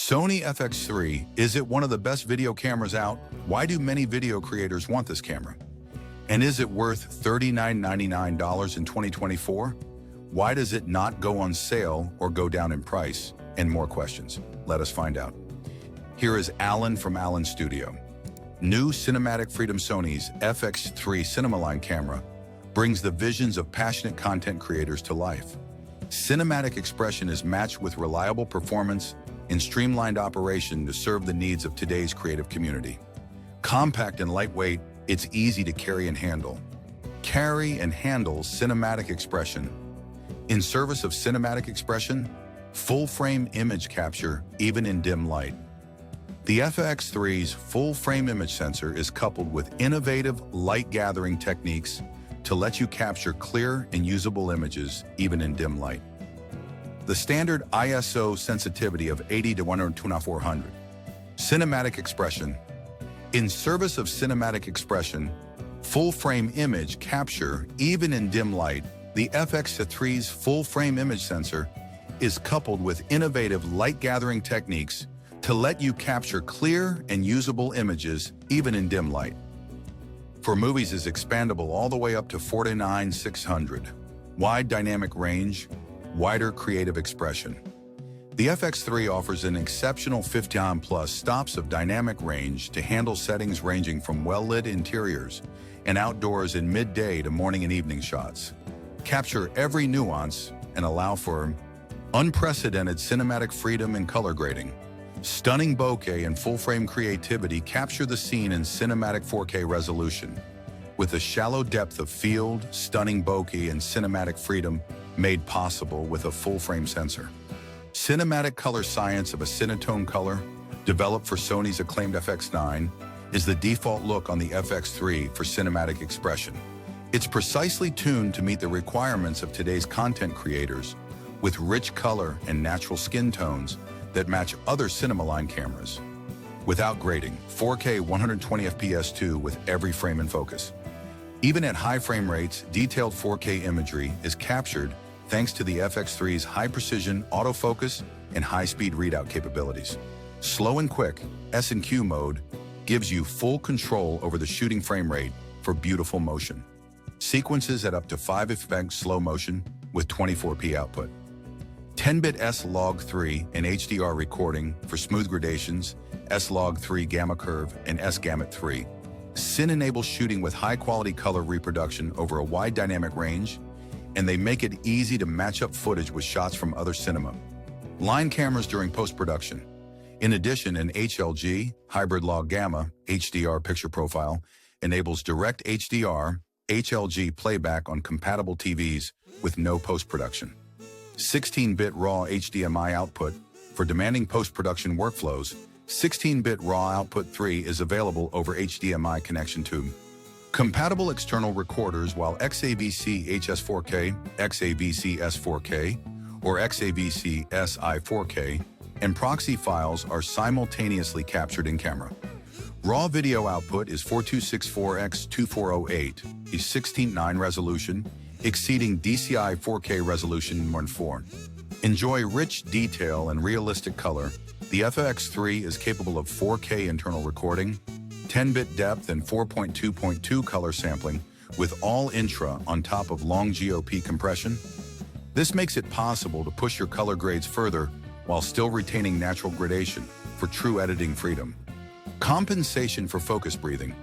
Sony FX3, is it one of the best video cameras out? Why do many video creators want this camera? And is it worth $39.99 in 2024? Why does it not go on sale or go down in price? And more questions. Let us find out. Here is Alan from Alan Studio. New Cinematic Freedom Sony's FX3 Cinema Line camera brings the visions of passionate content creators to life. Cinematic expression is matched with reliable performance and streamlined operation to serve the needs of today's creative community. Compact and lightweight, it's easy to carry and handle. Carry and handle cinematic expression. In service of cinematic expression, full-frame image capture, even in dim light. The FX3's full-frame image sensor is coupled with innovative light-gathering techniques to let you capture clear and usable images, even in dim light. The standard ISO sensitivity of 80 to 100-400. Cinematic expression. In service of cinematic expression, full-frame image capture, even in dim light, the FX3's full-frame image sensor is coupled with innovative light-gathering techniques to let you capture clear and usable images, even in dim light. For movies is expandable all the way up to 49/600. Wide dynamic range, wider creative expression. The FX3 offers an exceptional 50+ stops of dynamic range to handle settings ranging from well-lit interiors and outdoors in midday to morning and evening shots. Capture every nuance and allow for unprecedented cinematic freedom and color grading. Stunning bokeh and full-frame creativity capture the scene in cinematic 4K resolution. With a shallow depth of field, stunning bokeh and cinematic freedom made possible with a full-frame sensor. Cinematic color science of a Cinetone color, developed for Sony's acclaimed FX9, is the default look on the FX3 for cinematic expression. It's precisely tuned to meet the requirements of today's content creators, with rich color and natural skin tones that match other cinema line cameras. Without grading, 4K 120 FPS2 with every frame in focus. Even at high frame rates, detailed 4K imagery is captured thanks to the FX3's high-precision autofocus and high-speed readout capabilities. Slow and quick, S&Q mode, gives you full control over the shooting frame rate for beautiful motion. Sequences at up to 5 fps slow motion with 24p output. 10-bit S-Log3 and HDR recording for smooth gradations, S-Log3 gamma curve, and S-Gamut 3. Cine enables shooting with high-quality color reproduction over a wide dynamic range, and they make it easy to match up footage with shots from other cinema line cameras during post-production. In addition, an HLG, hybrid log gamma, HDR picture profile, enables direct HDR, HLG playback on compatible TVs with no post-production. 16-bit raw HDMI output for demanding post-production workflows. 16-bit raw output 3 is available over HDMI connection tube. Compatible external recorders while XAVC HS4K, XAVC S4K, or XAVC SI4K, and proxy files are simultaneously captured in camera. Raw video output is 4264x2408, a 16:9 resolution, exceeding DCI 4K resolution in 1.4. Enjoy rich detail and realistic color. The FX3 is capable of 4K internal recording, 10-bit depth and 4.2.2 color sampling with all intra on top of long GOP compression. This makes it possible to push your color grades further while still retaining natural gradation for true editing freedom. Compensation for focus breathing.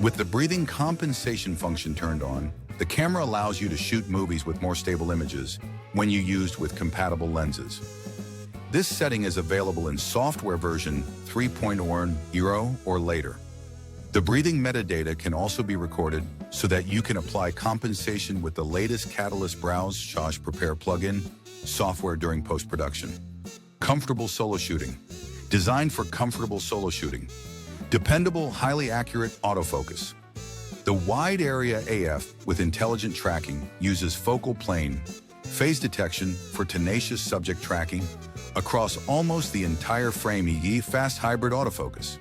With the breathing compensation function turned on, the camera allows you to shoot movies with more stable images when you used with compatible lenses. This setting is available in software version 3.0 or later. The breathing metadata can also be recorded so that you can apply compensation with the latest Catalyst Browse Shosh Prepare plugin software during post-production. Comfortable solo shooting. Designed for comfortable solo shooting. Dependable, highly accurate autofocus. The wide area AF with intelligent tracking uses focal plane, phase detection for tenacious subject tracking across almost the entire frame, e.g. fast hybrid autofocus.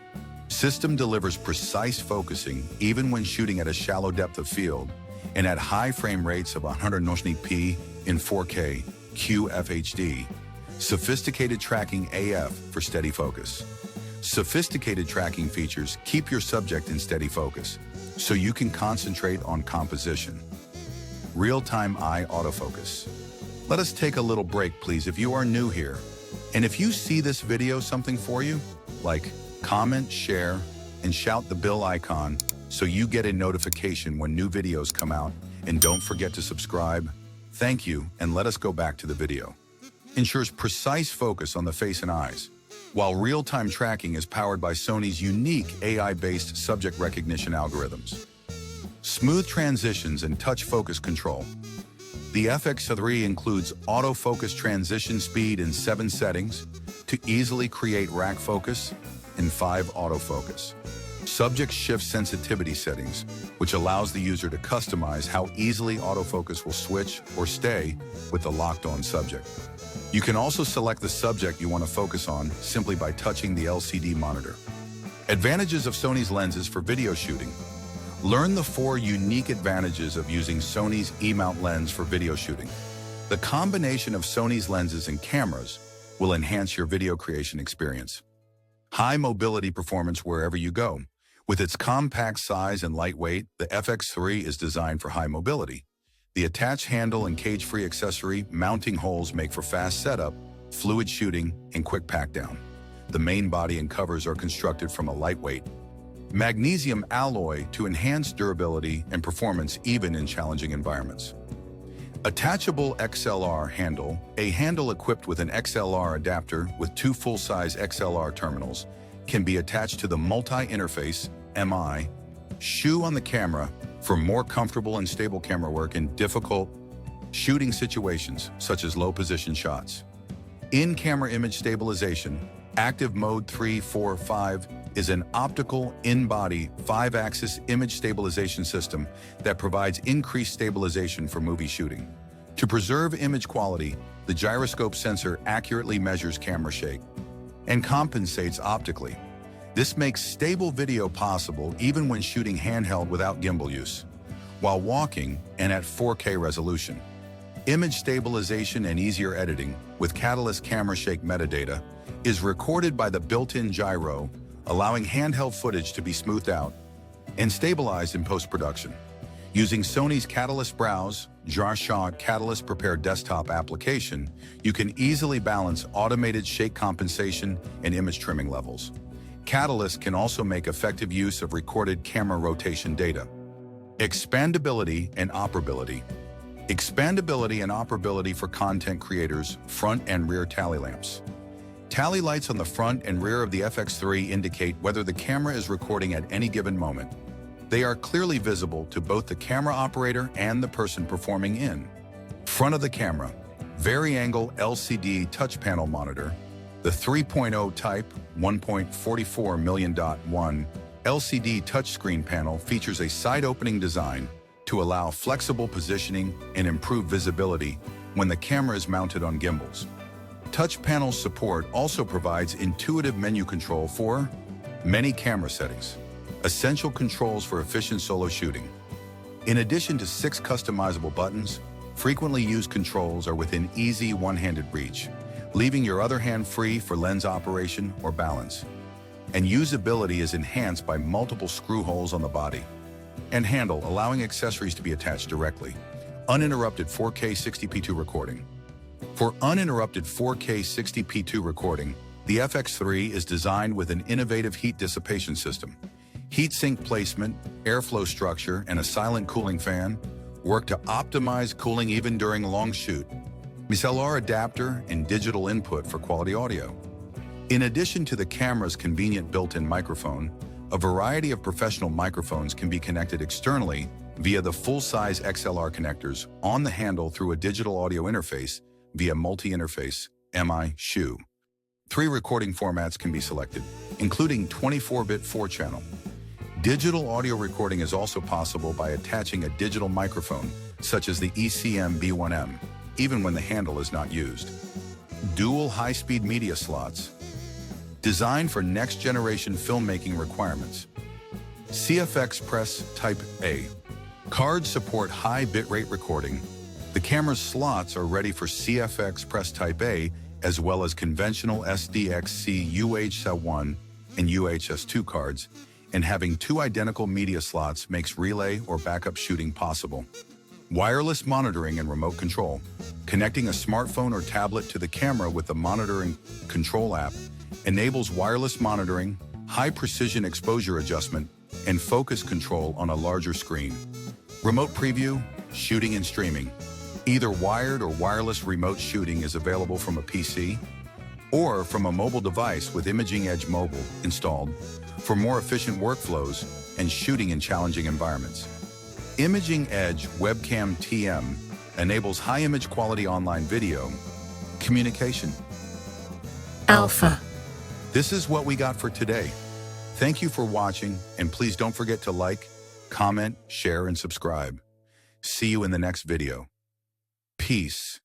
System delivers precise focusing even when shooting at a shallow depth of field and at high frame rates of 120p in 4K QFHD. Sophisticated tracking AF for steady focus. Sophisticated tracking features keep your subject in steady focus, so you can concentrate on composition. Real-time eye autofocus. Let us take a little break, please, if you are new here. And if you see this video something for you, like comment, share, and shout the bell icon so you get a notification when new videos come out. And don't forget to subscribe. Thank you, and let us go back to the video. Ensures precise focus on the face and eyes, while real-time tracking is powered by Sony's unique AI-based subject recognition algorithms. Smooth transitions and touch focus control. The FX3 includes autofocus transition speed in 7 settings to easily create rack focus and 5 autofocus. Subject shift sensitivity settings, which allows the user to customize how easily autofocus will switch or stay with the locked-on subject. You can also select the subject you want to focus on simply by touching the LCD monitor. Advantages of Sony's lenses for video shooting. Learn the 4 unique advantages of using Sony's E-mount lens for video shooting. The combination of Sony's lenses and cameras will enhance your video creation experience. High mobility performance wherever you go. With its compact size and lightweight, the FX3 is designed for high mobility. The attached handle and cage-free accessory mounting holes make for fast setup, fluid shooting, and quick pack down. The main body and covers are constructed from a lightweight magnesium alloy to enhance durability and performance even in challenging environments. Attachable XLR handle, a handle equipped with an XLR adapter with 2 full-size XLR terminals, can be attached to the multi-interface MI shoe on the camera for more comfortable and stable camera work in difficult shooting situations, such as low-position shots. In-camera image stabilization, Active Mode 345 is an optical in-body 5-axis image stabilization system that provides increased stabilization for movie shooting. To preserve image quality, the gyroscope sensor accurately measures camera shake and compensates optically. This makes stable video possible even when shooting handheld without gimbal use, while walking and at 4K resolution. Image stabilization and easier editing with Catalyst camera shake metadata is recorded by the built-in gyro, allowing handheld footage to be smoothed out and stabilized in post-production. Using Sony's Catalyst Browse, Jarshot Catalyst Prepare desktop application, you can easily balance automated shake compensation and image trimming levels. Catalyst can also make effective use of recorded camera rotation data. Expandability and operability. Expandability and operability for content creators, front and rear tally lamps. Tally lights on the front and rear of the FX3 indicate whether the camera is recording at any given moment. They are clearly visible to both the camera operator and the person performing in front of the camera. Vari-angle LCD touch panel monitor. The 3.0 type 1.44 million.1 LCD touchscreen panel features a side-opening design to allow flexible positioning and improve visibility when the camera is mounted on gimbals. Touch panel support also provides intuitive menu control for many camera settings, essential controls for efficient solo shooting. In addition to 6 customizable buttons, frequently used controls are within easy one-handed reach, leaving your other hand free for lens operation or balance. And usability is enhanced by multiple screw holes on the body and handle, allowing accessories to be attached directly. Uninterrupted 4K 60p2 recording. For uninterrupted 4K 60p2 recording, the FX3 is designed with an innovative heat dissipation system. Heat sink placement, airflow structure, and a silent cooling fan work to optimize cooling even during a long shoot. XLR adapter and digital input for quality audio. In addition to the camera's convenient built-in microphone, a variety of professional microphones can be connected externally via the full-size XLR connectors on the handle through a digital audio interface via multi-interface MI shoe. 3 recording formats can be selected, including 24-bit 4-channel. Digital audio recording is also possible by attaching a digital microphone, such as the ECM B1M, even when the handle is not used. Dual high-speed media slots, designed for next-generation filmmaking requirements. CFX Press Type A. Cards support high bitrate recording. The camera's slots are ready for CFX Press Type A as well as conventional SDXC UHS-1 and UHS-2 cards, and having two identical media slots makes relay or backup shooting possible. Wireless monitoring and remote control. Connecting a smartphone or tablet to the camera with the monitoring control app enables wireless monitoring, high-precision exposure adjustment, and focus control on a larger screen. Remote preview, shooting and streaming. Either wired or wireless remote shooting is available from a PC or from a mobile device with Imaging Edge Mobile installed for more efficient workflows and shooting in challenging environments. Imaging Edge Webcam TM enables high image quality online video communication. Alpha. This is what we got for today. Thank you for watching, and please don't forget to like, comment, share, and subscribe. See you in the next video. Peace.